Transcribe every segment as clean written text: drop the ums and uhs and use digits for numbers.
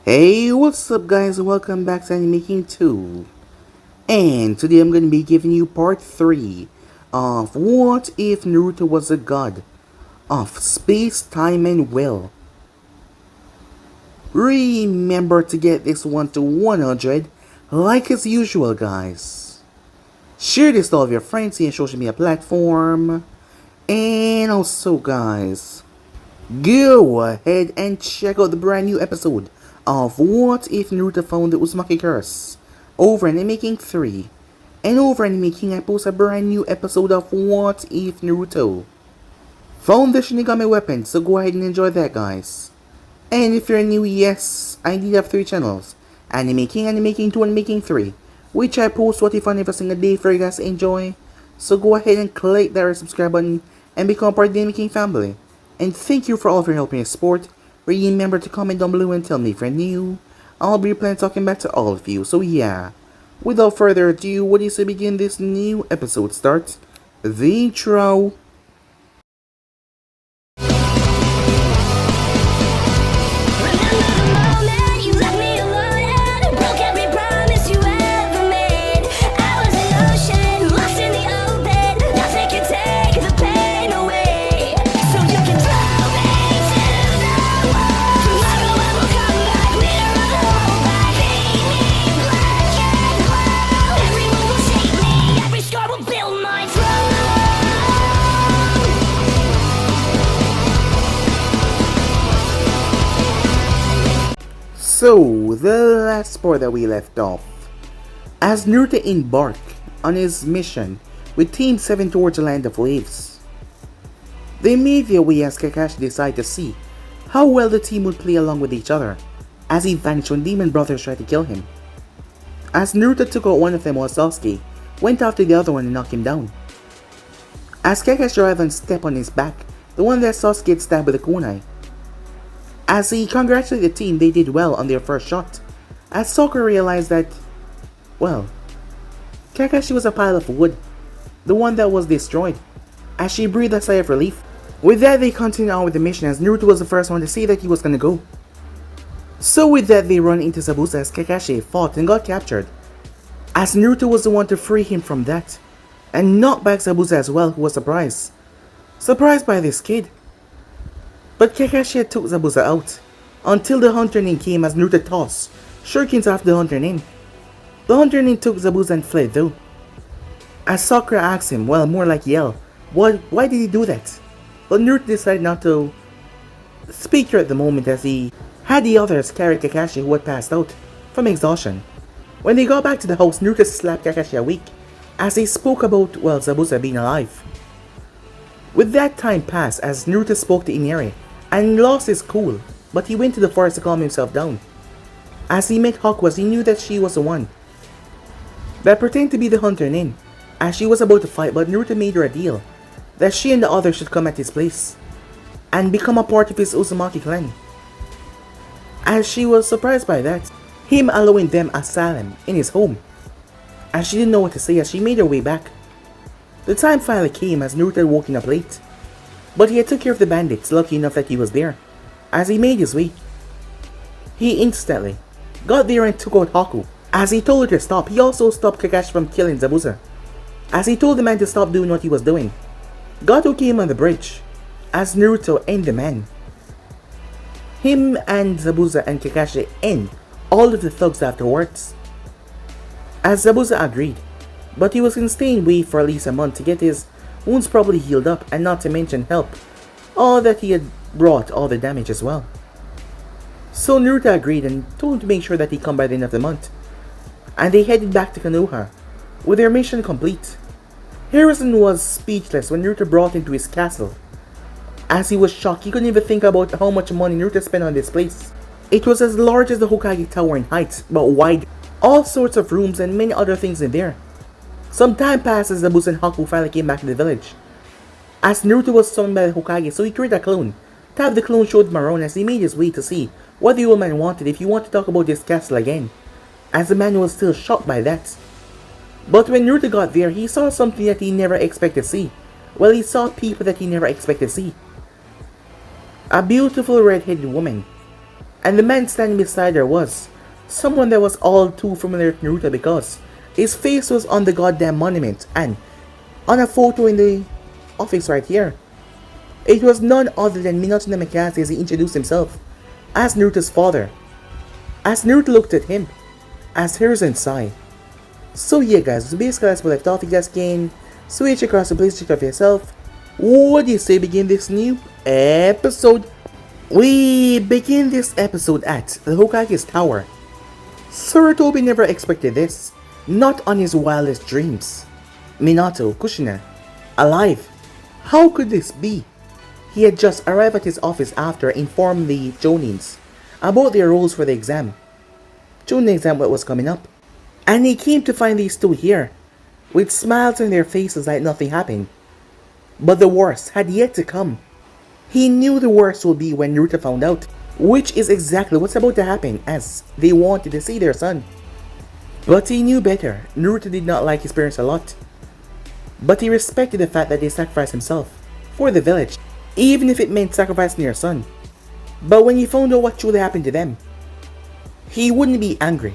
Hey, what's up guys, welcome back to Anime Making 2. And today I'm going to be giving you part 3 of What If Naruto Was a God of Space, Time, and Will. Remember to get this one to 100 like as usual guys. Share this to all of your friends in social media platform. And also guys, go ahead and check out the brand new episode of What If Naruto Found the Uzumaki Curse over Anime Making 3. And over Anime Making I post a brand new episode of What If Naruto found the Shinigami weapon, so go ahead and enjoy that guys. And if you're new, yes, I did have 3 channels, Anime Making, Anime Making 2, and Making 3, which I post What If on every single day for you guys to enjoy. So go ahead and click that subscribe button and become part of the Anime Making family. And thank you for all of your help and your support. Remember to comment down below and tell me if you're new. I'll be planning talking back to all of you. So yeah, without further ado, what is to begin this new episode starts the intro. So, the last part that we left off, as Naruto embarked on his mission with Team 7 towards the Land of Waves. They made their way as Kakashi decided to see how well the team would play along with each other, as he vanished when Demon Brothers tried to kill him. As Naruto took out one of them while Sasuke went after the other one and knocked him down. As Kakashi arrived and stepped on his back, the one that Sasuke had stabbed with a kunai. As he congratulated the team, they did well on their first shot, as Sakura realized that, well, Kakashi was a pile of wood, the one that was destroyed, as she breathed a sigh of relief. With that, they continued on with the mission as Naruto was the first one to say that he was gonna go. So with that, they run into Zabuza as Kakashi fought and got captured, as Naruto was the one to free him from that, and knock back Zabuza as well, who was surprised by this kid. But Kakashi had took Zabuza out, until the Hunter Nin came as Naruto tossed shurikens after the Hunter Nin. The Hunter Nin took Zabuza and fled though. As Sakura asked him, well more like yell, why did he do that? But Naruto decided not to speak to her at the moment as he had the others carry Kakashi who had passed out from exhaustion. When they got back to the house, Naruto slapped Kakashi awake as they spoke about, well, Zabuza being alive. With that time passed as Naruto spoke to Inari and lost his cool, but he went to the forest to calm himself down. As he met Hawkwas, he knew that she was the one that pretended to be the Hunter Nin, as she was about to fight, but Naruto made her a deal that she and the others should come at his place and become a part of his Uzumaki clan. As she was surprised by that, him allowing them asylum in his home, as she didn't know what to say as she made her way back. The time finally came as Naruto had woken up late, but he had took care of the bandits, lucky enough that he was there. As he made his way, he instantly got there and took out Haku. As he told her to stop, he also stopped Kakashi from killing Zabuza. As he told the man to stop doing what he was doing, Gato came on the bridge, as Naruto and the man. Him and Zabuza and Kakashi and all of the thugs afterwards. As Zabuza agreed, but he was going to stay away for at least a month to get his wounds properly healed up, and not to mention help all that he had brought all the damage as well. So Naruto agreed and told him to make sure that he come by the end of the month, and they headed back to Konoha with their mission complete. Harrison was speechless when Naruto brought him to his castle, as he was shocked. He couldn't even think about how much money Naruto spent on this place. It was as large as the Hokage Tower in height, but wide, all sorts of rooms and many other things in there. Some time passed as Zabuza and Haku finally came back to the village, as Naruto was summoned by the Hokage, so he created a clone. Tapped the clone showed him around as he made his way to see what the old man wanted if he wanted to talk about this castle again, as the man was still shocked by that. But when Naruto got there, he saw something that he never expected to see. Well, he saw people that he never expected to see. A beautiful red-headed woman And the man standing beside her was someone that was all too familiar to Naruto because his face was on the goddamn monument and on a photo in the office right here. It was none other than Minato Namikaze as he introduced himself as Naruto's father. As Naruto looked at him, as Hiruzen sighed. So yeah guys, basically that's where we left off. You guys can switch across the place, check out for yourself. What do you say begin this new episode? We begin this episode at the Hokage's tower. Sarutobi never expected this, not on his wildest dreams. Minato, Kushina, alive. How could this be? He had just arrived at his office after informing the Jonins about their roles for the exam. Jonin exam was coming up. And he came to find these two here, with smiles on their faces like nothing happened. But the worst had yet to come. He knew the worst would be when Naruto found out, which is exactly what's about to happen as they wanted to see their son. But he knew better. Naruto did not like his parents a lot. But he respected the fact that they sacrificed himself for the village, even if it meant sacrificing their son. But when he found out what truly happened to them, he wouldn't be angry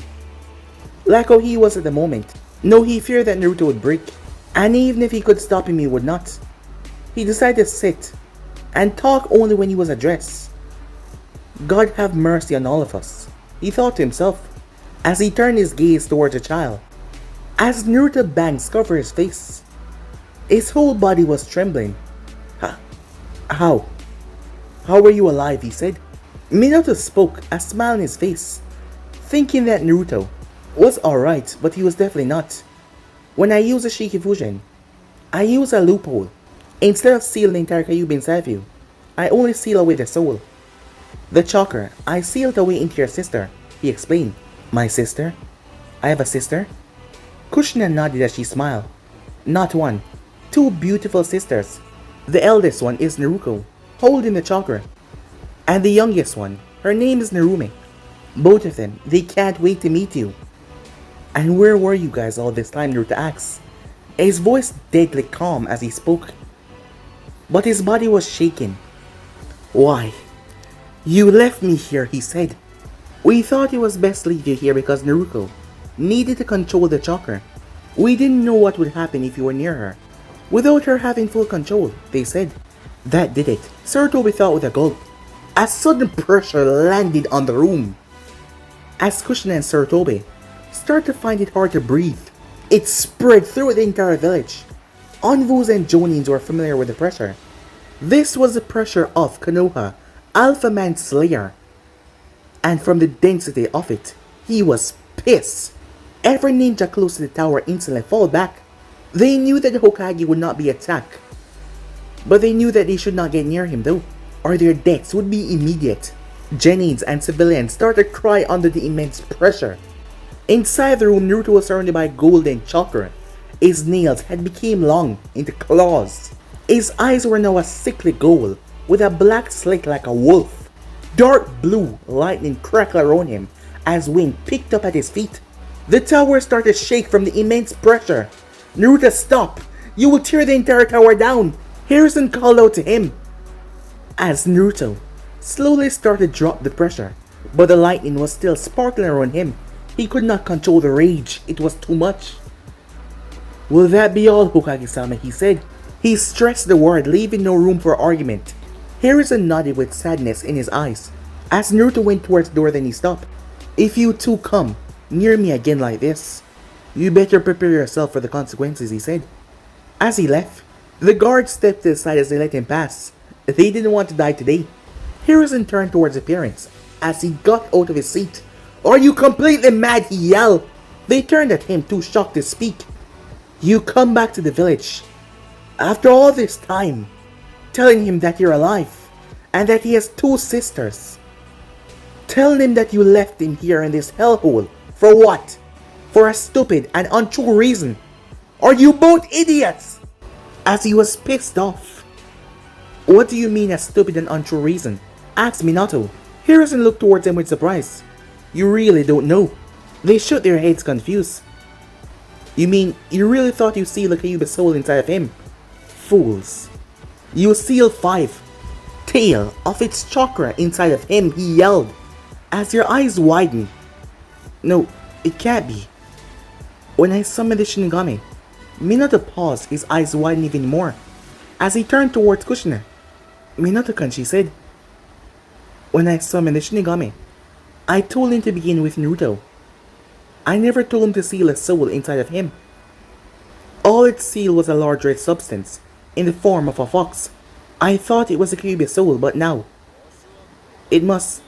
like how he was at the moment. No, he feared that Naruto would break, and even if he could stop him, he would not. He decided to sit and talk only when he was addressed. God have mercy on all of us, he thought to himself as he turned his gaze towards the child. As Naruto bangs covered his face, his whole body was trembling. How were you alive? He said. Minato spoke, a smile on his face, thinking that Naruto was alright, but he was definitely not. When I use a Shikifusion, I use a loophole. Instead of sealing the entire Kyuubi inside of you, I only seal away the soul. The chakra, I sealed away into your sister, he explained. My sister? I have a sister? Kushina nodded as she smiled. Not one, two beautiful sisters. The eldest one is Naruko, holding the chakra. And the youngest one, her name is Narume. Both of them, they can't wait to meet you. And where were you guys all this time? Naruto asked, his voice deadly calm as he spoke. But his body was shaking. Why? You left me here, he said. We thought it was best to leave you here because Naruko needed to control the chakra. We didn't know what would happen if you were near her. Without her having full control, they said. That did it, Sarutobi thought with a gulp. A sudden pressure landed on the room. As Kushina and Sarutobi started to find it hard to breathe, it spread through the entire village. Onvus and Jonins were familiar with the pressure. This was the pressure of Konoha, Alpha Man Slayer. And from the density of it, he was pissed. Every ninja close to the tower instantly fell back. They knew that the Hokage would not be attacked. But they knew that they should not get near him though, or their deaths would be immediate. Genins and civilians started to cry under the immense pressure. Inside the room, Naruto was surrounded by golden chakra. His nails had become long into claws. His eyes were now a sickly gold, with a black slit like a wolf. Dark blue lightning crackled around him as wind picked up at his feet. The tower started to shake from the immense pressure. Naruto, stop! You will tear the entire tower down! Hiruzen called out to him. As Naruto slowly started to drop the pressure, but the lightning was still sparkling around him. He could not control the rage, it was too much. Will that be all, Hokage-sama? He said. He stressed the word, leaving no room for argument. Hiruzen nodded with sadness in his eyes. As Naruto went towards the door, then he stopped. If you two come near me again like this, you better prepare yourself for the consequences, he said. As he left, the guards stepped to the side as they let him pass. They didn't want to die today. Hiruzen turned towards the parents as he got out of his seat. Are you completely mad? He yelled. They turned at him, too shocked to speak. You come back to the village after all this time, telling him that you're alive and that he has two sisters. Telling him that you left him here in this hellhole. For what? For a stupid and untrue reason. Are you both idiots? As he was pissed off. What do you mean a stupid and untrue reason? Asked Minato. Hiruzen looked towards him with surprise. You really don't know. They shook their heads confused. You mean you really thought you sealed the Kyuubi soul inside of him? Fools. You sealed 5 tail of its chakra inside of him, he yelled. As your eyes widen, no, it can't be. When I summoned the Shinigami, Minato paused, his eyes widened even more. As he turned towards Kushina, Minato-kun, she said, when I summoned the Shinigami, I told him to begin with Naruto. I never told him to seal a soul inside of him. All it sealed was a large red substance, in the form of a fox. I thought it was a Kyuubi soul, but now, it must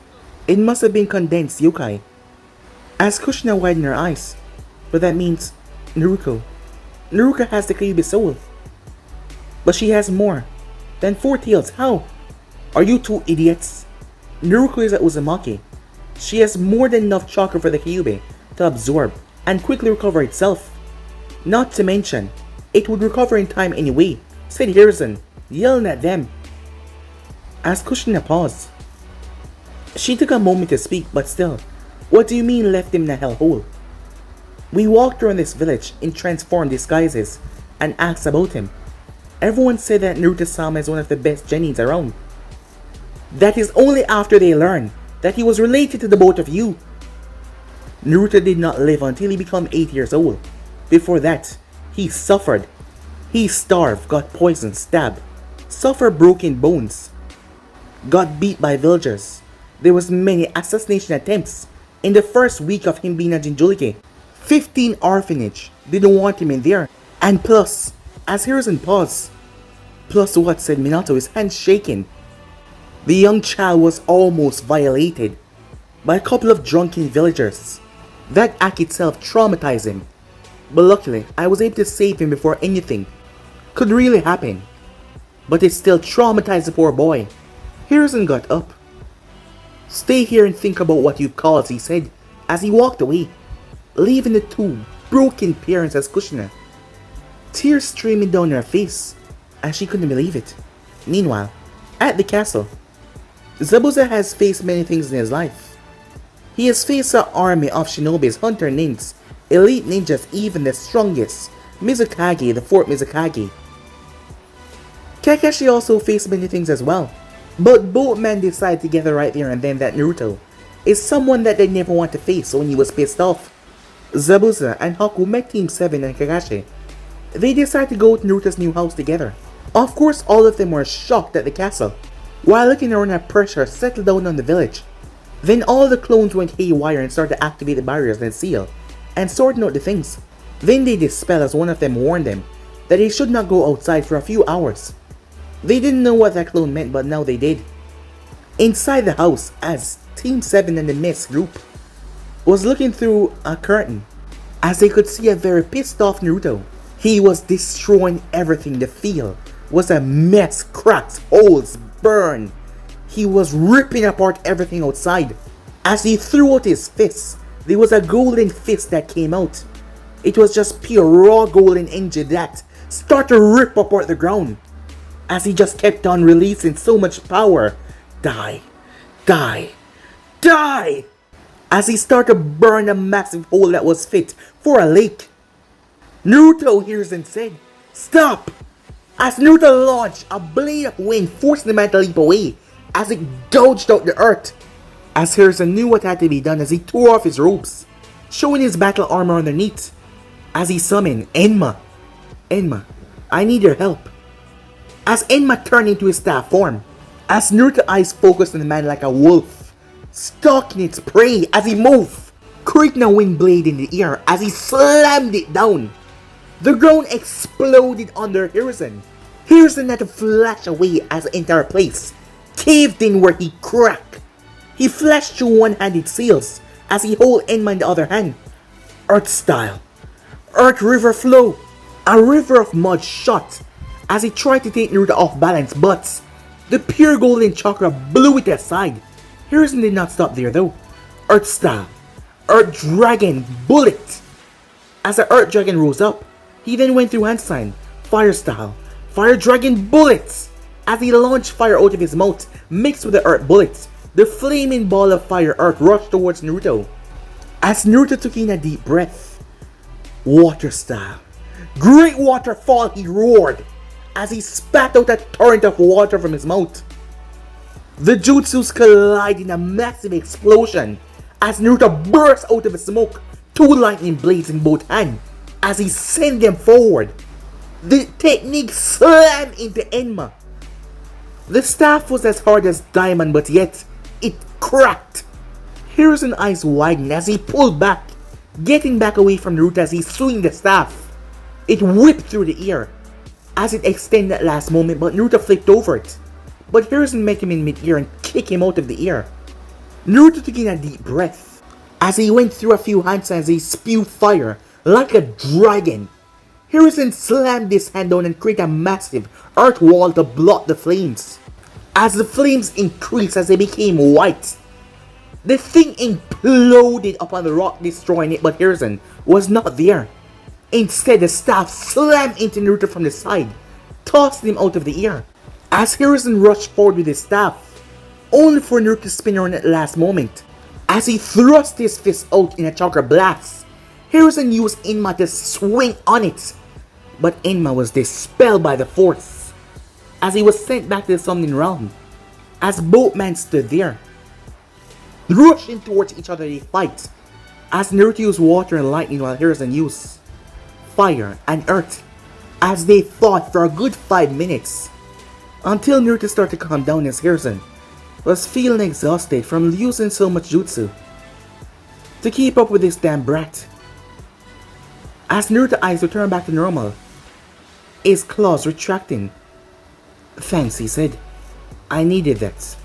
have been condensed yokai. As Kushina widened her eyes, but that means Naruto has the Kyuubi soul. But she has more than 4 tails. How? Are you two idiots? Naruto is a Uzumaki. She has more than enough chakra for the Kyuubi to absorb and quickly recover itself. Not to mention, it would recover in time anyway, said Hiruzen, yelling at them. As Kushina paused, she took a moment to speak, but still, what do you mean left him in a hellhole? We walked around this village in transformed disguises and asked about him. Everyone said that Naruto-sama is one of the best genins around. That is only after they learned that he was related to the both of you. Naruto did not live until he became 8 years old. Before that, he suffered. He starved, got poisoned, stabbed, suffered broken bones, got beat by villagers. There was many assassination attempts in the first week of him being a Jinchuriki. 15 orphanage didn't want him in there. And plus, as Hiruzen paused, plus what, said Minato, his hands shaking. The young child was almost violated by a couple of drunken villagers. That act itself traumatized him. But luckily, I was able to save him before anything could really happen. But it still traumatized the poor boy. Hiruzen got up. Stay here and think about what you've caused, he said, as he walked away, leaving the two broken parents as Kushina. Tears streaming down her face, as she couldn't believe it. Meanwhile, at the castle, Zabuza has faced many things in his life. He has faced an army of shinobis, hunter ninjas, elite ninjas, even the strongest, Mizukage, the 4th Mizukage. Kakashi also faced many things as well. But both men decided together right there and then that Naruto is someone that they never want to face when he was pissed off. Zabuza and Haku met Team 7 and Kakashi. They decided to go to Naruto's new house together. Of course, all of them were shocked at the castle, while looking around at pressure settled down on the village. Then all the clones went haywire and started to activate the barriers and seal, and sorting out the things. Then they dispelled as one of them warned them that they should not go outside for a few hours. They didn't know what that clone meant, but now they did. Inside the house, as Team 7 and the Mist group was looking through a curtain, as they could see a very pissed off Naruto. He was destroying everything. The field was a mess, cracks, holes, burn. He was ripping apart everything outside. As he threw out his fists, there was a golden fist that came out. It was just pure raw golden energy that started to rip apart the ground. As he just kept on releasing so much power. Die, die, die! As he started to burn a massive hole that was fit for a lake. Naruto hears and said, "Stop!" As Naruto launched a blade of wind, forcing the man to leap away as it gouged out the earth. As Hiruzen knew what had to be done as he tore off his robes, showing his battle armor underneath. As he summoned Enma. Enma, I need your help. As Enma turned into his staff form, as Naruto's eyes focused on the man like a wolf, stalking its prey as he moved, creating a wind blade in the air as he slammed it down. The ground exploded under Hiruzen. Hiruzen had to flash away as the entire place caved in where he cracked. He flashed through one-handed seals as he held Enma in the other hand. Earth style. Earth river flow. A river of mud shot as he tried to take Naruto off balance, but the pure golden chakra blew it aside. Hiruzen did not stop there though. Earth style. Earth dragon bullet. As the Earth dragon rose up, he then went through hand sign. Fire style. Fire dragon bullets. As he launched fire out of his mouth, mixed with the Earth bullets, the flaming ball of fire Earth rushed towards Naruto. As Naruto took in a deep breath. Water style. Great waterfall, he roared as he spat out a torrent of water from his mouth. The jutsus collide in a massive explosion as Naruto bursts out of the smoke, two lightning blades in both hands as he sends them forward. The technique slammed into Enma. The staff was as hard as diamond, but yet it cracked. Hiruzen's eyes widened as he pulled back, getting back away from Naruto as he swung the staff. It whipped through the air as it extended at last moment, but Naruto flipped over it. But Hiruzen met him in mid-air and kicked him out of the air. Naruto took in a deep breath as he went through a few handstands as he spewed fire like a dragon. Hiruzen slammed his hand down and created a massive earth wall to block the flames. As the flames increased as they became white, the thing imploded upon the rock, destroying it, but Hiruzen was not there. Instead, the staff slammed into Naruto from the side, tossing him out of the air. As Hiruzen rushed forward with his staff, only for Naruto to spin around at the last moment. As he thrust his fist out in a chakra blast, Hiruzen used Enma to swing on it, but Enma was dispelled by the force, as he was sent back to the summoning realm. As both men stood there, rushing towards each other, they fight, as Naruto used water and lightning while Hiruzen used fire and earth, as they fought for a good 5 minutes, until Naruto started to calm down as Hiruzen was feeling exhausted from using so much jutsu to keep up with this damn brat. As Naruto's eyes returned back to normal, his claws retracting. "Thanks," he said. "I needed that."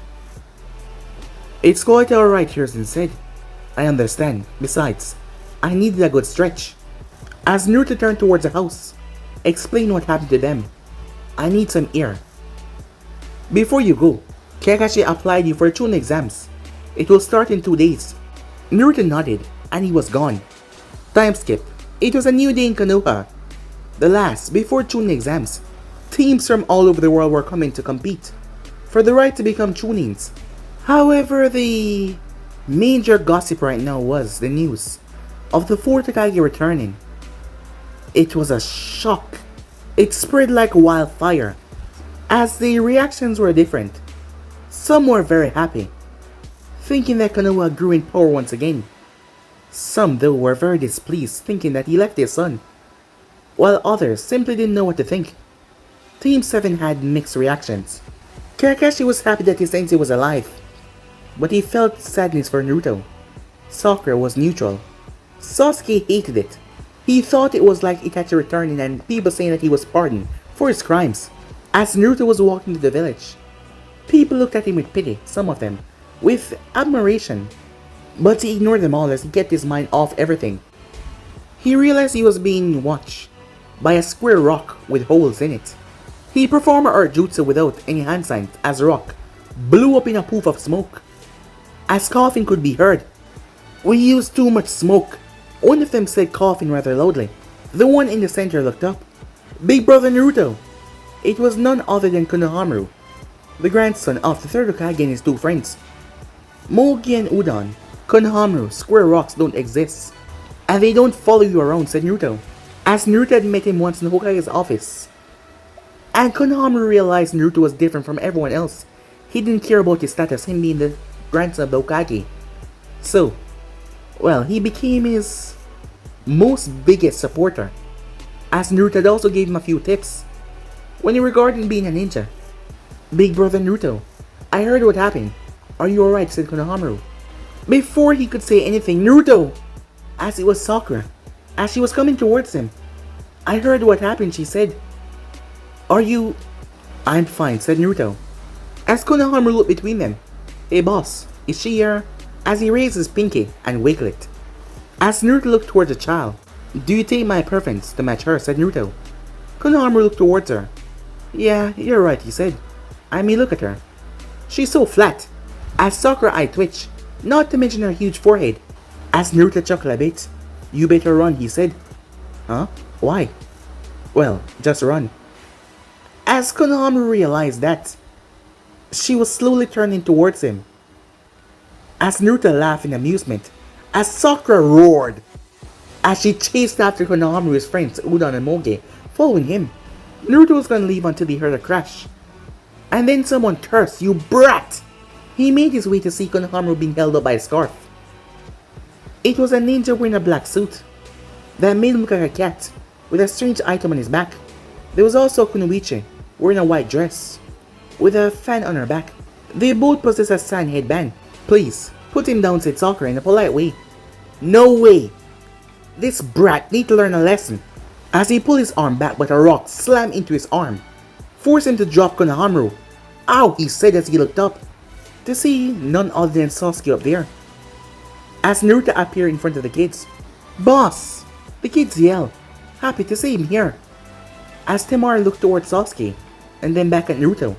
"It's quite alright," Hiruzen said. "I understand. Besides, I needed a good stretch." As Naruto turned towards the house, explain what happened to them. "I need some air. Before you go, Kakashi applied you for the chunin exams. It will start in 2 days." Naruto nodded, and he was gone. Time skip. It was a new day in Konoha. The last, before chunin exams. Teams from all over the world were coming to compete for the right to become chunins. However, the major gossip right now was the news of the 4th Hokage returning. It was a shock. It spread like wildfire, as the reactions were different. Some were very happy, thinking that Konoha grew in power once again. Some, though, were very displeased, thinking that he left his son, while others simply didn't know what to think. Team 7 had mixed reactions. Kakashi was happy that his sensei was alive, but he felt sadness for Naruto. Sakura was neutral. Sasuke hated it. He thought it was like Itachi returning and people saying that he was pardoned for his crimes. As Naruto was walking to the village, people looked at him with pity, some of them with admiration, but he ignored them all as he kept his mind off everything. He realized he was being watched by a square rock with holes in it. He performed a earth jutsu without any hand signs as the rock blew up in a poof of smoke. As coughing could be heard. "We used too much smoke." One of them said, coughing rather loudly. The one in the center looked up. "Big brother Naruto." It was none other than Konohamaru, the grandson of the 3rd Hokage and his 2 friends, Mogi and Udon. "Konohamaru, square rocks don't exist, and they don't follow you around," said Naruto, as Naruto had met him once in the Hokage's office. And Konohamaru realized Naruto was different from everyone else. He didn't care about his status, him being the grandson of the Hokage. So, well, he became his most biggest supporter, as Naruto had also gave him a few tips when he regarding being a ninja. "Big brother Naruto, I heard what happened. Are you alright?" said Konohamaru. Before he could say anything, Naruto, as it was Sakura, as she was coming towards him. "I heard what happened," she said. "Are you..." "I'm fine," said Naruto, as Konohamaru looked between them. "Hey boss, is she here?" as he raised his pinky and wiggled it. As Naruto looked towards the child, "Do you take my preference to match her?" said Naruto. Konohamaru looked towards her. "Yeah, you're right," he said. "I mean, look at her. She's so flat." As Sakura eye twitched, not to mention her huge forehead. As Naruto chuckled a bit. "You better run," he said. "Huh? Why?" "Well, just run." As Konohamaru realized that, she was slowly turning towards him. As Naruto laughed in amusement, as Sakura roared, as she chased after Konohamaru's friends Udon and Moge, following him. Naruto was gonna leave until he heard a crash. And then someone cursed, "You brat!" He made his way to see Konohamaru being held up by a scarf. It was a ninja wearing a black suit that made him look like a cat with a strange item on his back. There was also Kunoichi wearing a white dress with a fan on her back. They both possessed a sand headband. "Please, put him down," said Sakura in a polite way. "No way! This brat need to learn a lesson." As he pulled his arm back, but a rock slammed into his arm, forcing him to drop Konohamaru. "Ow!" he said as he looked up, to see none other than Sasuke up there. As Naruto appeared in front of the kids, "Boss!" the kids yelled, happy to see him here. As Temari looked towards Sasuke, and then back at Naruto.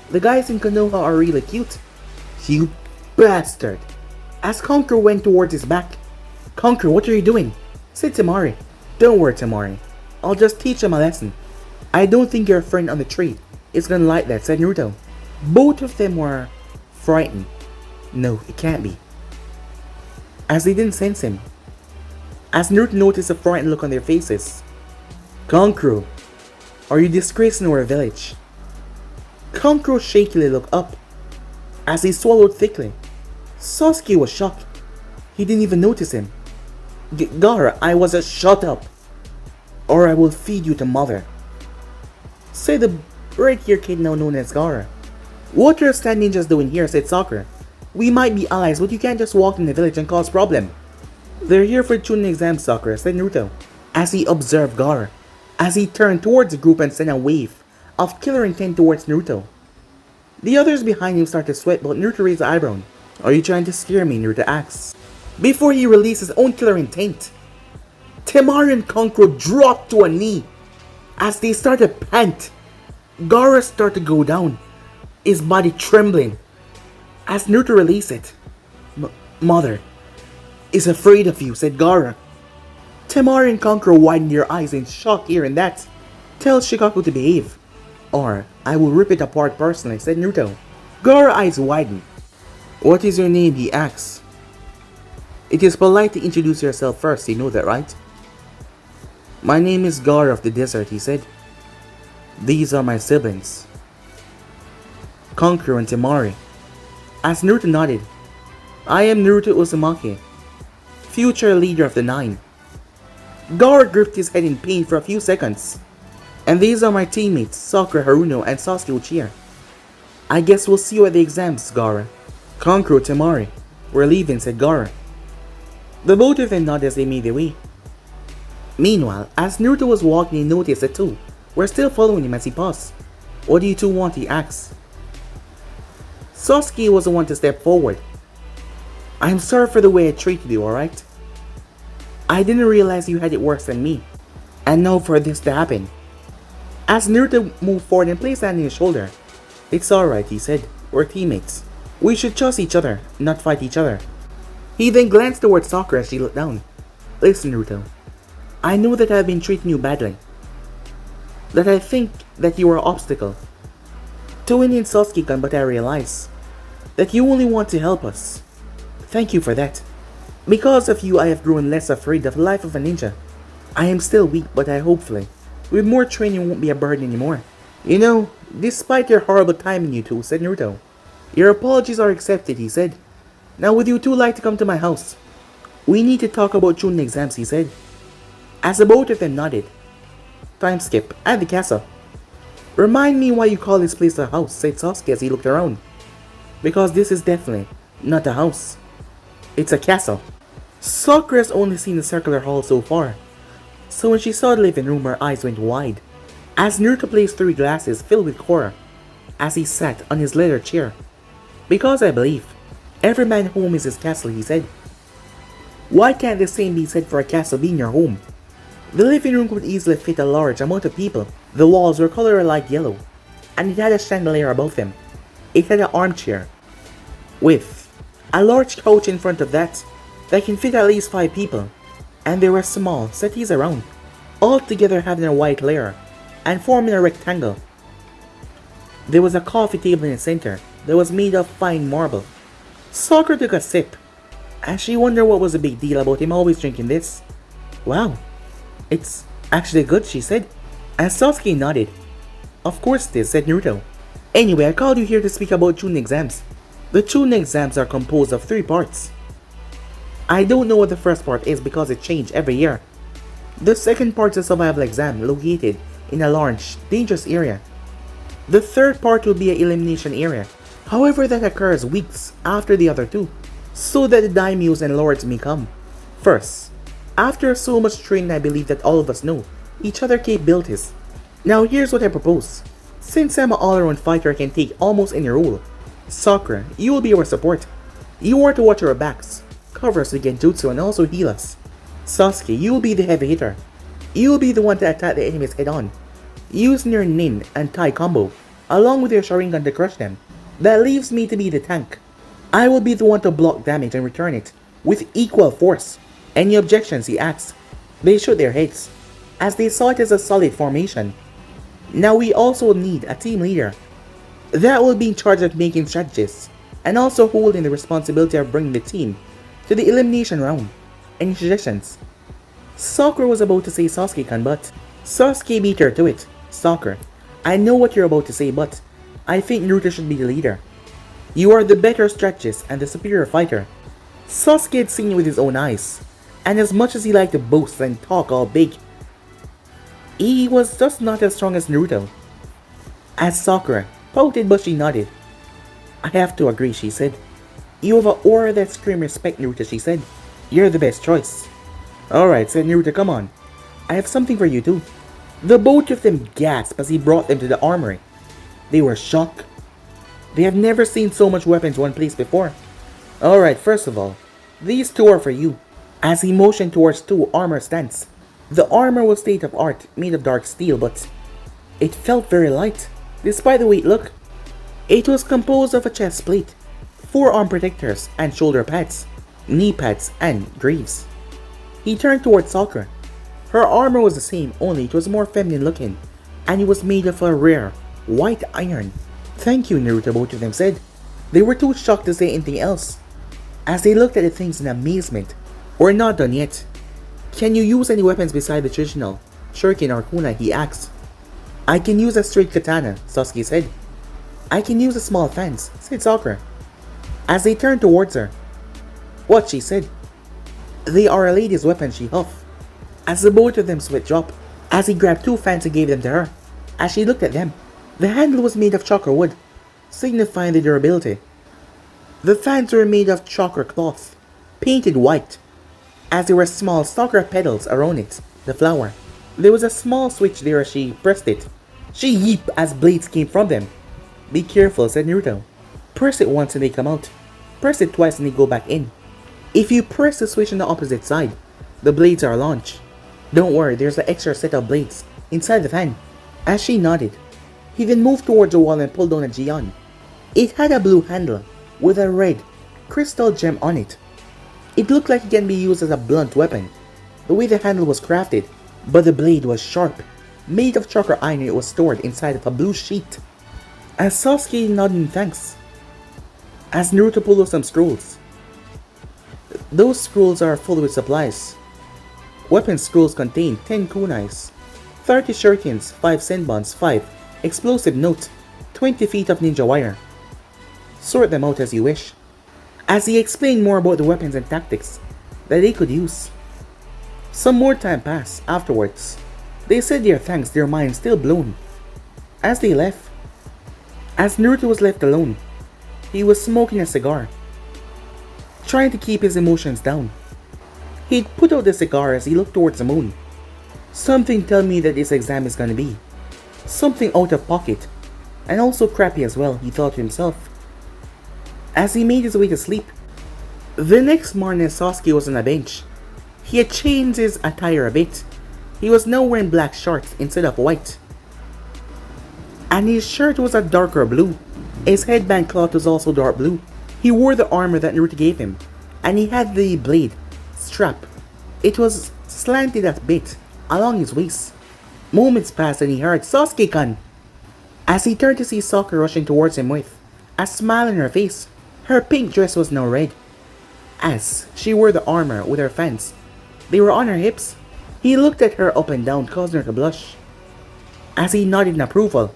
The guys in Konoha are really cute." "You bastard!" As Conqueror went towards his back. "Conqueror, what are you doing?" said Temari. "Don't worry, Temari. I'll just teach him a lesson." "I don't think your friend on the tree is gonna like that," said Naruto. Both of them were frightened. No, it can't be, as they didn't sense him. As Naruto noticed a frightened look on their faces. "Kankuro, are you disgracing our village?" Kankuro shakily looked up, as he swallowed thickly. Sasuke was shocked. He didn't even notice him. Gaara, I was a shut up, or I will feed you to mother," said the red-haired kid now known as Gaara. "What are stand ninjas doing here?" said Sakura. "We might be allies, but you can't just walk in the village and cause problem." "They're here for chunin exams, Sakura," said Naruto, as he observed Gaara, as he turned towards the group and sent a wave of killer intent towards Naruto. The others behind him started to sweat, but Naruto raised an eyebrow. "Are you trying to scare me?" Naruto asked, before he released his own killer intent. Temari and Kankuro dropped to a knee. As they started to pant, Gaara started to go down, his body trembling. As Naruto released it. Mother is afraid of you," said Gaara. Temari and Kankuro widened their eyes in shock hearing that. "Tell Shikaku to behave, or I will rip it apart personally," said Naruto. Gaara's eyes widened. "What is your name?" he asked. "It is polite to introduce yourself first, you know that, right?" "My name is Gaara of the desert," he said. "These are my siblings, Kankuro and Temari." As Naruto nodded, "I am Naruto Uzumaki, future leader of the Nine." Gaara gripped his head in pain for a few seconds. "And these are my teammates, Sakura Haruno and Sasuke Uchiha. I guess we'll see you at the exams, Gaara." "Kankuro, Temari, we're leaving," said Gaara. The both of them nodded as they made their way. Meanwhile, as Naruto was walking, he noticed the two were still following him as he paused. "What do you two want?" he asked. Sasuke was the one to step forward. "I'm sorry for the way I treated you, alright? I didn't realize you had it worse than me, and now for this to happen." As Naruto moved forward and placed a hand on his shoulder. "It's alright," he said. "We're teammates. We should trust each other, not fight each other." He then glanced towards Sakura as she looked down. "Listen, Naruto. I know that I've been treating you badly. That I think that you are an obstacle to winning Sasuke-kun, but I realize that you only want to help us. Thank you for that. Because of you, I have grown less afraid of the life of a ninja. I am still weak, but I hopefully, with more training, won't be a burden anymore. You know, despite your horrible timing, you two," said Naruto. "Your apologies are accepted," he said. "Now would you two like to come to my house? We need to talk about chunin exams," he said. As the both of them nodded. Time skip at the castle. "Remind me why you call this place a house," said Sasuke as he looked around. "Because this is definitely not a house. It's a castle." Sakura has only seen the circular hall so far, so when she saw the living room, her eyes went wide. As Naruto placed 3 glasses filled with Kora, as he sat on his leather chair. "Because I believe every man's home is his castle," he said. "Why can't the same be said for a castle being your home?" The living room could easily fit a large amount of people. The walls were colored light yellow, and it had a chandelier above them. It had an armchair, with a large couch in front of that can fit at least 5 people, and there were small settees around, all together having a white layer, and forming a rectangle. There was a coffee table in the center that was made of fine marble. Sakura took a sip, and she wondered what was the big deal about him always drinking this. "Wow, it's actually good," she said. And Sasuke nodded. "Of course it is," said Naruto. Anyway, I called you here to speak about chunin exams. The chunin exams are composed of 3 parts. I don't know what the first part is because it changes every year. The second part is a survival exam located in a large, dangerous area. The third part will be an elimination area. However, that occurs weeks after the other 2, so that the daimyos and lords may come. First, after so much training, I believe that all of us know each other capabilities. Now here's what I propose. Since I'm an all-around fighter, I can take almost any role. Sakura, you will be our support. You are to watch our backs, cover us with genjutsu and also heal us. Sasuke, you will be the heavy hitter. You will be the one to attack the enemies head-on, using your nin and tai combo, along with your sharingan to crush them. That leaves me to be the tank. I will be the one to block damage and return it with equal force. Any objections, he asks. They shook their heads, as they saw it as a solid formation. Now we also need a team leader that will be in charge of making strategies, and also holding the responsibility of bringing the team to the elimination round. Any suggestions? Sakura was about to say Sasuke-kan, but Sasuke beat her to it. Sakura, I know what you're about to say, but I think Naruto should be the leader. You are the better strategist and the superior fighter. Sasuke had seen it with his own eyes, and as much as he liked to boast and talk all big, he was just not as strong as Naruto. As Sakura pouted, but she nodded. I have to agree, she said. You have an aura that screams respect, Naruto, she said. You're the best choice. Alright, said Naruto, come on. I have something for you too. The both of them gasped as he brought them to the armory. They were shocked. They have never seen so much weapons in one place before. Alright, first of all, these 2 are for you. As he motioned towards 2 armor stands. The armor was state of art, made of dark steel, but it felt very light, despite the weight look. It was composed of a chest plate, 4 arm protectors and shoulder pads, knee pads and greaves. He turned towards Sakura. Her armor was the same, only it was more feminine looking, and it was made of a rare, white iron. Thank you, Naruto, both of them said. They were too shocked to say anything else, as they looked at the things in amazement. We're not done yet. Can you use any weapons beside the traditional shuriken or kunai, he asked. I can use a straight katana, Sasuke said. I can use a small fence, said Sakura, as they turned towards her. What, she said. They are a lady's weapon, she huffed, as the both of them sweat dropped, as he grabbed 2 fans and gave them to her. As she looked at them, the handle was made of chakra wood, signifying the durability. The fans were made of chakra cloth, painted white, as there were small sakura petals around it, the flower. There was a small switch there as she pressed it. She yeeped as blades came from them. Be careful, said Naruto. Press it once and they come out. Press it twice and they go back in. If you press the switch on the opposite side, the blades are launched. Don't worry, there's an extra set of blades inside the fan. As she nodded, he then moved towards the wall and pulled down a Gion. It had a blue handle with a red crystal gem on it. It looked like it can be used as a blunt weapon, the way the handle was crafted, but the blade was sharp, made of chakra iron, and it was stored inside of a blue sheet. As Sasuke nodded in thanks, as Naruto pulled out some scrolls. Those scrolls are full with supplies. Weapon scrolls contain 10 kunais, 30 shurikens, 5 senbons, 5 explosive notes, 20 feet of ninja wire. Sort them out as you wish. As he explained more about the weapons and tactics that they could use. Some more time passed afterwards. They said their thanks, their minds still blown. As they left, as Naruto was left alone, he was smoking a cigar, trying to keep his emotions down. He'd put out the cigar as he looked towards the moon. Something tell me that this exam is gonna be something out of pocket, and also crappy as well, he thought to himself, as he made his way to sleep. The next morning, Sasuke was on a bench. He had changed his attire a bit. He was now wearing black shorts instead of white, and his shirt was a darker blue. His headband cloth was also dark blue. He wore the armor that Naruto gave him, and he had the blade strap. It was slanted a bit along his waist. Moments passed and he heard Sasuke-kan, as he turned to see Sakura rushing towards him with a smile on her face. Her pink dress was now red, as she wore the armor with her fans. They were on her hips. He looked at her up and down, causing her to blush, as he nodded in approval.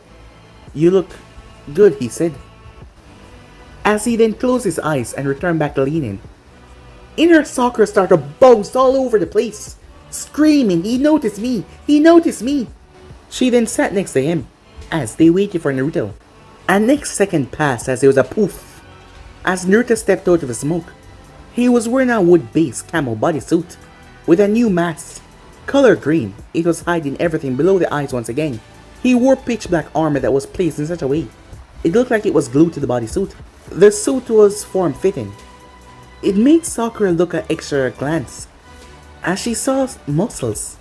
You look Good, he said, as he then closed his eyes and returned back to leaning. Inner Sakura started to bounce all over the place, screaming, "He noticed me! He noticed me!" She then sat next to him as they waited for Naruto. And next second passed as there was a poof as Naruto stepped out of the smoke. He was wearing a wood-based camo bodysuit with a new mask, color green. It was hiding everything below the eyes once again. He wore pitch black armor that was placed in such a way it looked like it was glued to the bodysuit. The suit was form-fitting. It made Sakura look at extra glance as she saw muscles.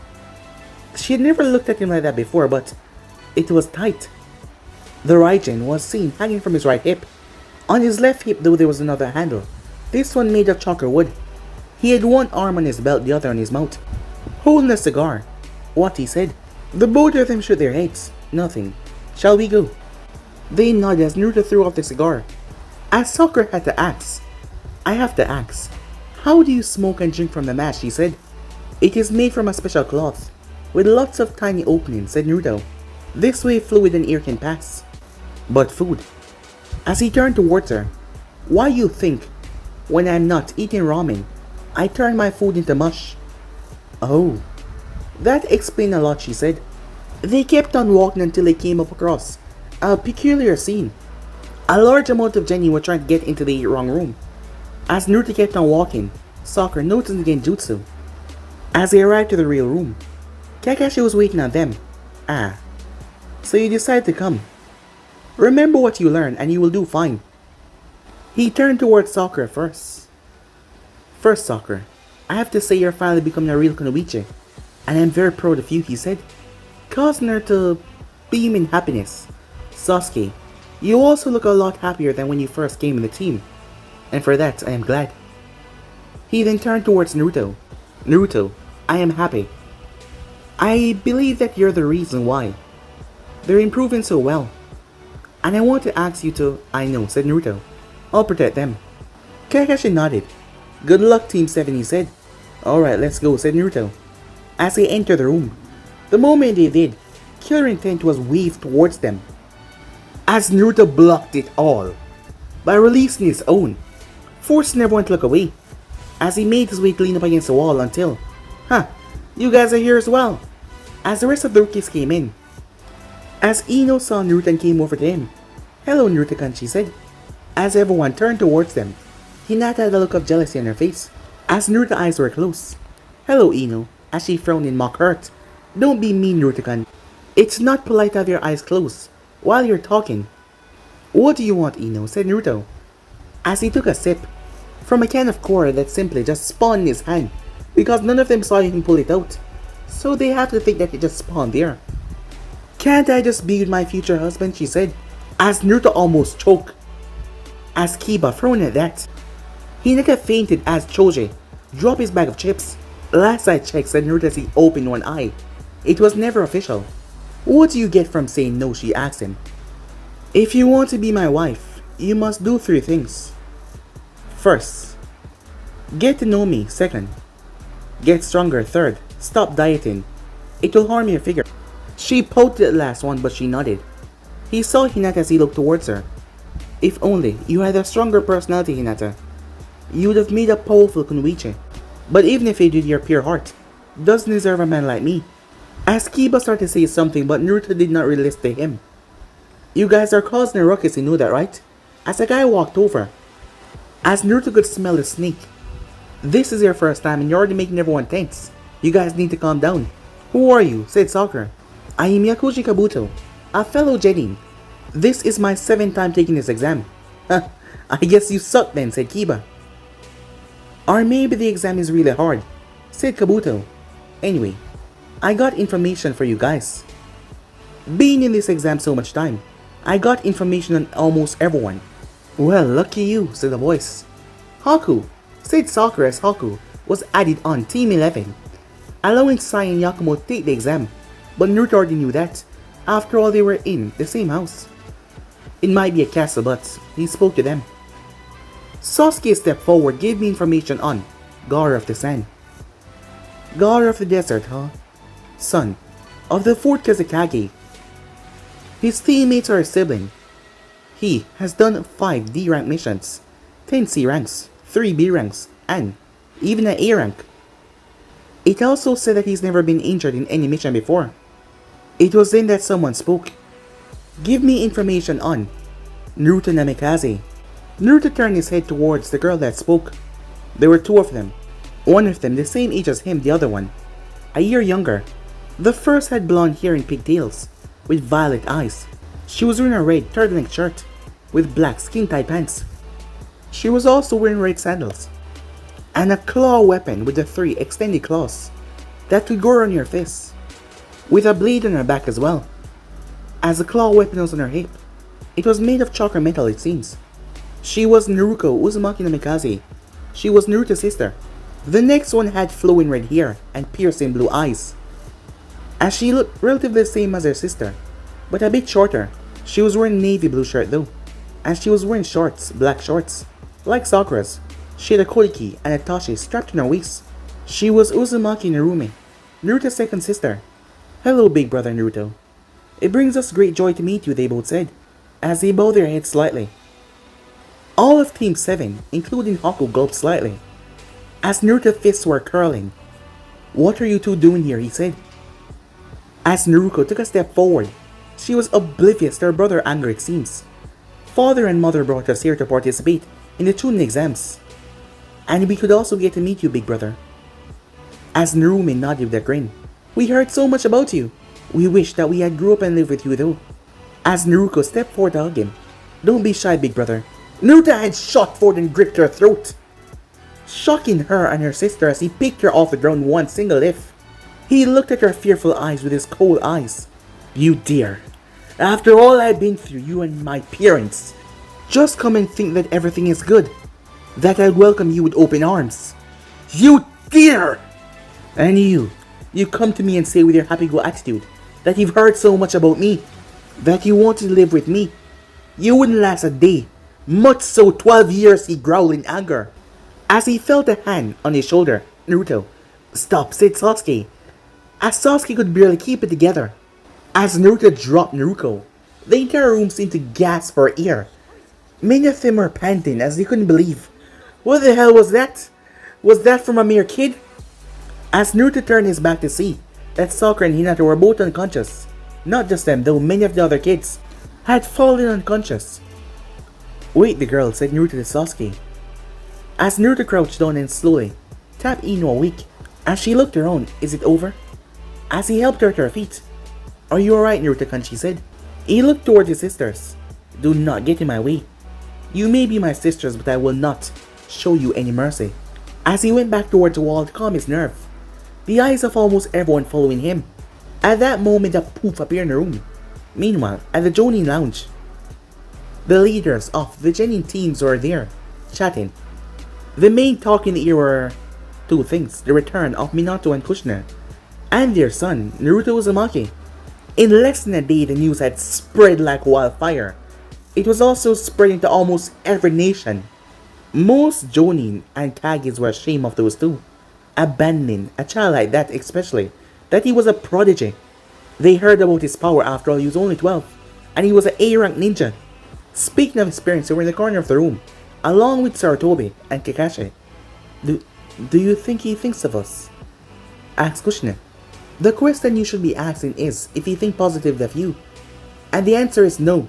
She had never looked at him like that before, but it was tight. The Raijin was seen hanging from his right hip. On his left hip though there was another handle, this one made of chakra wood. He had one arm on his belt, the other on his mouth, holding a cigar. What, he said. The both of them shook their heads. Nothing. Shall we go? They nodded as Naruto threw off the cigar. As Sakura had to ask, I have to ask, how do you smoke and drink from the match, she said. It is made from a special cloth, with lots of tiny openings, said Naruto. This way fluid and air can pass. But food. As he turned towards her, why you think, when I'm not eating ramen, I turn my food into mush? Oh, that explained a lot, she said. They kept on walking until they came up across a peculiar scene. A large amount of genin were trying to get into the wrong room. As Naruto kept on walking, Sakura noticed the genjutsu. As they arrived to the real room, Kakashi was waiting on them. Ah, so you decided to come. Remember what you learned and you will do fine. He turned towards Sakura first. First, Sakura, I have to say you're finally becoming a real kunoichi, and I'm very proud of you, he said, causing her to beam in happiness. Sasuke, you also look a lot happier than when you first came in the team, and for that I am glad. He then turned towards Naruto. Naruto, I am happy. I believe that you're the reason why. They're improving so well. And I want to ask you to... I know, said Naruto. I'll protect them. Kakashi nodded. Good luck, Team 7, he said. Alright, let's go, said Naruto. As they entered the room, the moment they did, killer intent was waved towards them. As Naruto blocked it all by releasing his own, forcing everyone to look away. As he made his way to lean up against the wall until, you guys are here as well. As the rest of the rookies came in. As Ino saw Naruto and came over to him. Hello, Naruto-kun, she said. As everyone turned towards them, Hinata had a look of jealousy on her face. As Naruto's eyes were closed. Hello, Ino, as she frowned in mock hurt. Don't be mean, Naruto-kun. It's not polite to have your eyes closed while you're talking. What do you want, Ino, said Naruto, as he took a sip from a can of cola that simply just spawned in his hand, because none of them saw him pull it out, so they have to think that it just spawned there. Can't I just be with my future husband, she said, as Naruto almost choked. As Kiba thrown at that, Hinata fainted as Choji dropped his bag of chips. Last I checked, said Naruto as he opened one eye. It was never official. What do you get from saying no, she asked him. If you want to be my wife, you must do 3 things. First, get to know me. Second, get stronger. Third, stop dieting. It will harm your figure. She pouted the last one, but she nodded. He saw Hinata as he looked towards her. If only you had a stronger personality, Hinata. You would have made a powerful kunoichi. But even if you did, your pure heart doesn't deserve a man like me. As Kiba started to say something, but Naruto did not really listen to him. You guys are causing a ruckus, you know that, right? As a guy walked over. As Naruto could smell the snake. This is your first time and you're already making everyone tense. You guys need to calm down. Who are you? Said Sakura. I am Yakuji Kabuto, a fellow Jonin. This is my 7th time taking this exam. I guess you suck then, said Kiba. Or maybe the exam is really hard, said Kabuto. Anyway, I got information for you guys. Being in this exam so much time, I got information on almost everyone. Well, lucky you, said the voice. Haku, said Sakura as Haku was added on Team 11, allowing Sai and Yakumo to take the exam. But Naruto already knew that. After all, they were in the same house. It might be a castle, but he spoke to them. Sasuke stepped forward, gave me information on Gaara of the Sand. Gaara of the Desert, huh? Son of the 4th Kazekage. His teammates are a sibling. He has done 5 D rank missions, 10 C ranks, 3 B ranks, and even an A rank. It also said that he's never been injured in any mission before. It was then that someone spoke. Give me information on Naruto Namikaze. Naruto turned his head towards the girl that spoke. There were 2 of them. One of them the same age as him, the other one a year younger. The first had blonde hair and pigtails, with violet eyes. She was wearing a red turtleneck shirt, with black skin-tight pants. She was also wearing red sandals, and a claw weapon with the 3 extended claws that could go on your fists, with a blade on her back as well. As the claw weapon was on her hip, it was made of chakra metal it seems. She was Naruko Uzumaki Namikaze. She was Naruto's sister. The next one had flowing red hair and piercing blue eyes. As she looked relatively the same as her sister, but a bit shorter. She was wearing navy blue shirt though, and she was wearing shorts, black shorts, like Sakura's. She had a kodiki and a tashi strapped on her waist. She was Uzumaki Narumi, Naruto's second sister. Hello, big brother Naruto. It brings us great joy to meet you, they both said, as they bowed their heads slightly. All of Team 7, including Haku, gulped slightly, as Naruto's fists were curling. What are you 2 doing here, he said. As Naruko took a step forward, she was oblivious to her brother's anger it seems. Father and mother brought us here to participate in the chunin exams. And we could also get to meet you, big brother. As Narumi nodded with a grin. We heard so much about you. We wish that we had grew up and lived with you though. As Naruko stepped forward to hug him. Don't be shy, big brother. Naruto had shot forward and gripped her throat, shocking her and her sister as he picked her off the ground one single lift. He looked at her fearful eyes with his cold eyes. You dear, after all I've been through, you and my parents, just come and think that everything is good, that I'll welcome you with open arms. You dear! And you come to me and say with your happy-go attitude that you've heard so much about me, that you want to live with me. You wouldn't last a day, much so 12 years, he growled in anger. As he felt a hand on his shoulder, Naruto, stop, said Sasuke, as Sasuke could barely keep it together. As Naruto dropped Naruko, the entire room seemed to gasp for air. Many of them were panting as they couldn't believe. What the hell was that? Was that from a mere kid? As Naruto turned his back to see that Sakura and Hinata were both unconscious. Not just them though, many of the other kids had fallen unconscious. Wait, the girl, said Naruto to Sasuke. As Naruto crouched down and slowly tapped Ino awake. As she looked around, is it over? As he helped her to her feet. Are you alright, Naruto-kun, she said. He looked towards his sisters. Do not get in my way. You may be my sisters, but I will not show you any mercy. As he went back towards the wall to calm his nerve, the eyes of almost everyone following him. At that moment, a poof appeared in the room. Meanwhile, at the Jonin lounge, the leaders of the Jonin teams were there, chatting. The main talk in the ear were 2 things: the return of Minato and Kushina, and their son, Naruto Uzumaki. In less than a day, the news had spread like wildfire. It was also spreading to almost every nation. Most Jonin and Kages were ashamed of those 2, abandoning a child like that, especially that he was a prodigy. They heard about his power. After all, he was only 12, and he was an A-rank ninja. Speaking of experience, they were in the corner of the room, along with Sarutobi and Kakashi. Do you think he thinks of us? Asked Kushina. The question you should be asking is if he thinks positively of you. And the answer is no,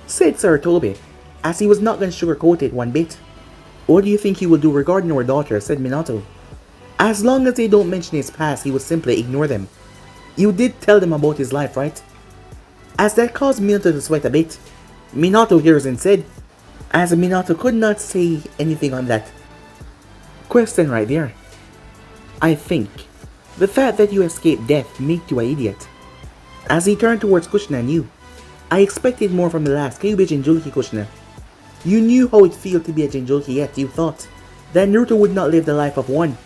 said Sarutobi, as he was not going to sugarcoat it one bit. What do you think he will do regarding our daughter, said Minato. As long as they don't mention his past, he will simply ignore them. You did tell them about his life, right? As that caused Minato to sweat a bit, Minato hears and said, as Minato could not say anything on that question right there. I think the fact that you escaped death made you an idiot. As he turned towards Kushina and you, I expected more from the last Kyuubi Jinchuriki, Kushina. You knew how it felt to be a Jinchuriki, yet you thought that Naruto would not live the life of one.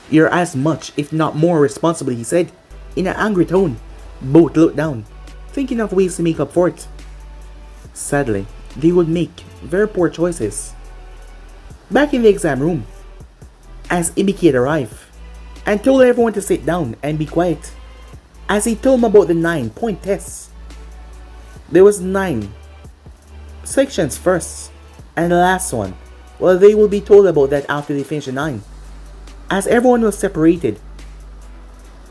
You're as much, if not more, responsible, he said, in an angry tone. Both looked down, thinking of ways to make up for it. Sadly, they would make very poor choices. Back in the exam room, as Ibiki had arrived, and told everyone to sit down and be quiet, as he told them about the 9-point tests. There was 9 sections first, and the last one, well, they will be told about that after they finish the 9. As everyone was separated,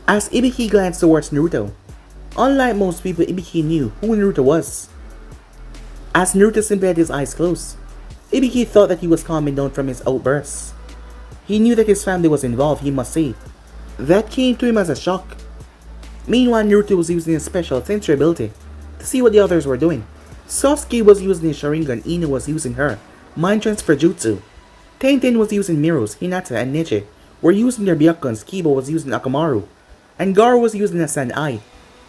as Ibiki glanced towards Naruto, unlike most people, Ibiki knew who Naruto was. As Naruto simply had his eyes closed, Ibiki thought that he was calming down from his outbursts. He knew that his family was involved, he must say. That came to him as a shock. Meanwhile, Naruto was using his special sensory ability to see what the others were doing. Sasuke was using his Sharingan, Ino was using her Mind Transfer Jutsu. Tenten was using Miro's, Hinata and Neji were using their Byakguns, Kiba was using Akamaru, and Gaara was using a Sand Eye.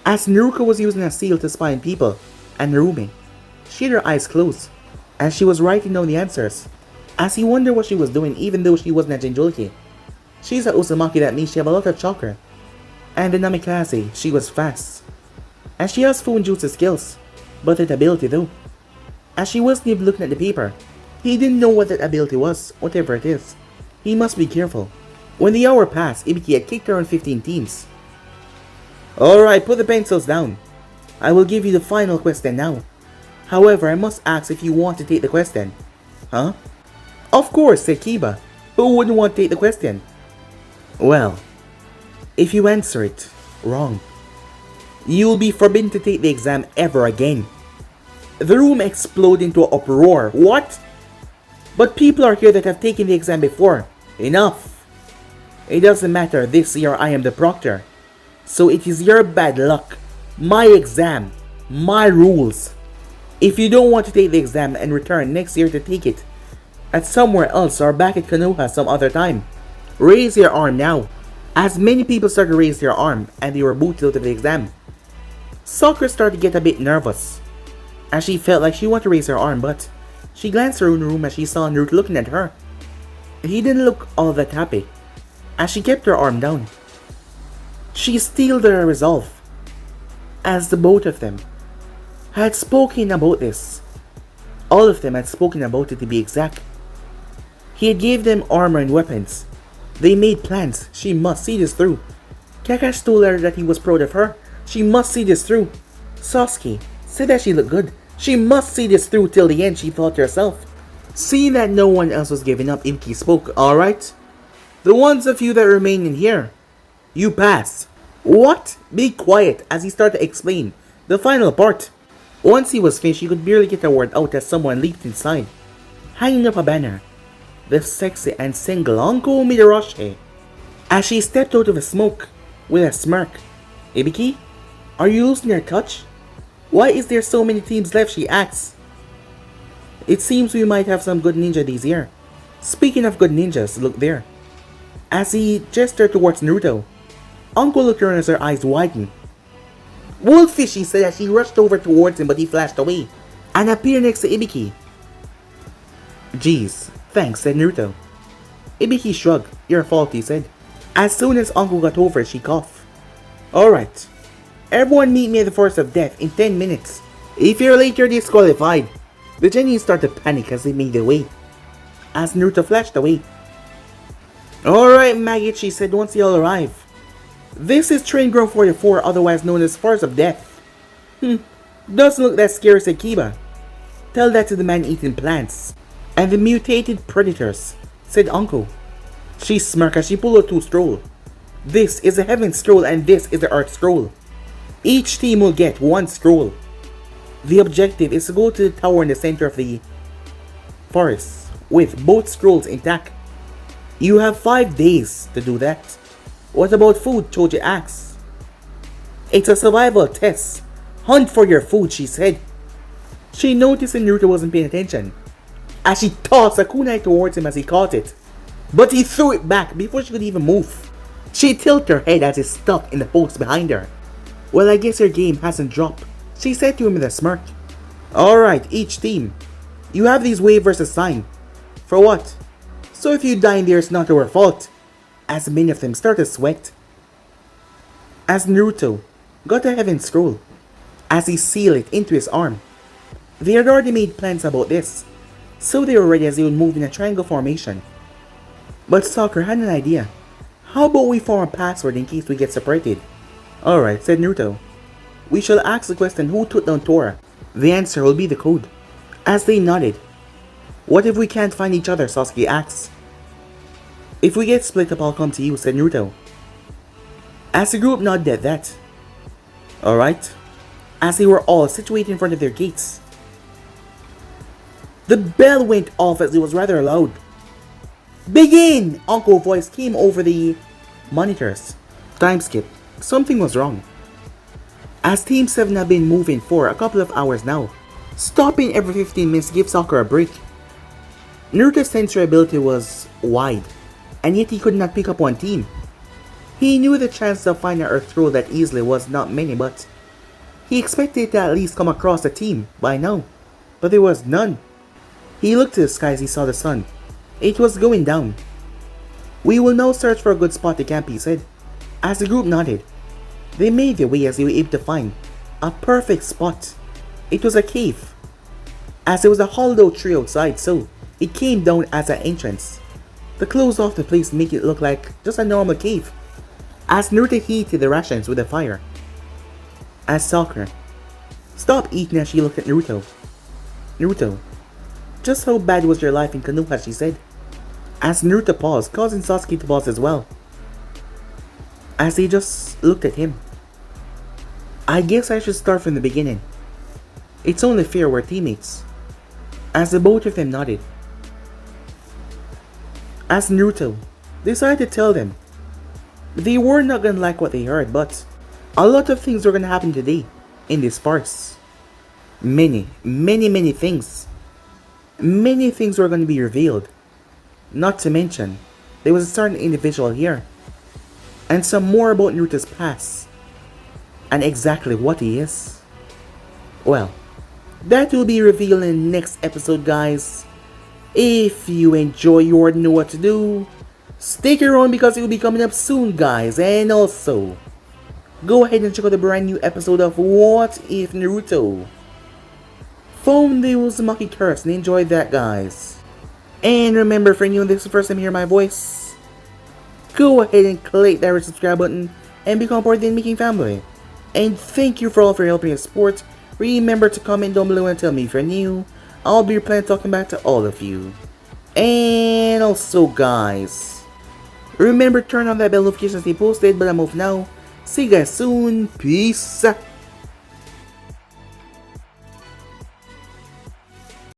As Naruto was using a seal to spy on people, and Narumi, she had her eyes closed, as she was writing down the answers. As he wondered what she was doing even though she wasn't a Jinchuriki. She's a Uzumaki, that means she have a lot of chakra. And the Namikaze, she was fast. And she has Fuinjutsu skills, but that ability though. As she wasn't even looking at the paper, he didn't know what that ability was, whatever it is. He must be careful. When the hour passed, Ibiki had kicked around 15 teams. Alright, put the pencils down. I will give you the final question now. However, I must ask if you want to take the question. Huh? Of course, said Kiba. Who wouldn't want to take the question? Well, if you answer it wrong, you will be forbidden to take the exam ever again. The room exploded into an uproar. What? But people are here that have taken the exam before. Enough. It doesn't matter, this year I am the proctor. So it is your bad luck. My exam. My rules. If you don't want to take the exam and return next year to take it at somewhere else or back at Konoha some other time, raise your arm now. As many people started to raise their arm and they were booted out of the exam. Sakura started to get a bit nervous, as she felt like she wanted to raise her arm, but she glanced around the room as she saw Naruto looking at her. He didn't look all that happy, as she kept her arm down. She steeled her resolve, as the both of them had spoken about this. All of them had spoken about it, to be exact. He had gave them armor and weapons. They made plans. She must see this through. Kakashi told her that he was proud of her. She must see this through. Sasuke said that she looked good. She must see this through till the end, she thought to herself. Seeing that no one else was giving up, Ibiki spoke. Alright? The ones of you that remain in here, you pass. What? Be quiet, as he started to explain the final part. Once he was finished, he could barely get a word out as someone leaped inside, hanging up a banner. The sexy and single Anko Midarashi. As she stepped out of the smoke with a smirk. Ibiki, are you losing your touch? Why is there so many teams left, she asks. It seems we might have some good ninja these year. Speaking of good ninjas, look there. As he gestured towards Naruto, Anko looked around as her eyes widened. Wolfish, she said as she rushed over towards him, but he flashed away and appeared next to Ibiki. Geez, thanks, said Naruto. Ibiki shrugged. Your fault, he said. As soon as Anko got over it, she coughed. Alright. Everyone meet me at the Forest of Death in 10 minutes. If you're late, you're disqualified. The Genin started to panic as they made their way, as Naruto flashed away. Alright, maggot, she said once they all arrived. This is Train Ground 44, otherwise known as Forest of Death. Doesn't look that scary, said Kiba. Tell that to the man eating plants and the mutated predators, said Anko. She smirked as she pulled out 2 scrolls. This is a Heaven Scroll and this is the Earth Scroll. Each team will get 1 scroll. The objective is to go to the tower in the center of the forest with both scrolls intact. You have 5 days to do that. What about food? Choji asks. It's a survival test. Hunt for your food, she said. She noticed that Naruto wasn't paying attention, as she tossed a kunai towards him as he caught it. But he threw it back before she could even move. She tilted her head as it stuck in the post behind her. Well, I guess your game hasn't dropped, she said to him with a smirk. Alright, each team. You have these waivers assigned. For what? So if you die in there, it's not our fault. As many of them started to sweat. As Naruto got a Heaven Scroll, as he sealed it into his arm. They had already made plans about this, so they were ready as they would move in a triangle formation. But Sakura had an idea. How about we form a password in case we get separated? Alright, said Naruto. We shall ask the question who took down Tora. The answer will be the code. As they nodded. What if we can't find each other, Sasuke asked. If we get split up, I'll come to you, said Naruto. As the group nodded at that. Alright. As they were all situated in front of their gates. The bell went off as it was rather loud. Begin! Uncle's voice came over the monitors. Time skip. Something was wrong. As Team 7 had been moving for a couple of hours now, stopping every 15 minutes to give Sakura a break. Naruto's sensory ability was wide, and yet he could not pick up one team. He knew the chances of finding Earth Scroll that easily was not many, but he expected to at least come across a team by now, but there was none. He looked to the sky as he saw the sun. It was going down. We will now search for a good spot to camp, he said. As the group nodded, they made their way as they were able to find a perfect spot. It was a cave, as there was a hollow tree outside, so it came down as an entrance. The closed off the place make it look like just a normal cave. As Naruto heated the rations with a fire. As Sakura stopped eating as she looked at Naruto. Naruto, just how bad was your life in Konoha, she said. As Naruto paused, causing Sasuke to pause as well. As they just looked at him. I guess I should start from the beginning. It's only fair we're teammates. As the both of them nodded. As Naruto decided to tell them they were not gonna like what they heard, but a lot of things were gonna happen today in this farce. Many things. Many things were gonna be revealed. Not to mention, there was a certain individual here. And some more about Naruto's past. And exactly what he is. Well, that will be revealed in the next episode, guys. If you enjoy, you already know what to do. Stick around because it will be coming up soon, guys. And also, go ahead and check out the brand new episode of What If Naruto found the Uzumaki curse and enjoy that, guys. And remember, for anyone this is the first time hearing my voice, go ahead and click that red subscribe button and become part of the Making family. And thank you for all for your help and support. Remember to comment down below and tell me if you're new. I'll be planning talking back to all of you. And also, guys, remember to turn on that bell notification to stay posted. But I'm off now. See you guys soon. Peace.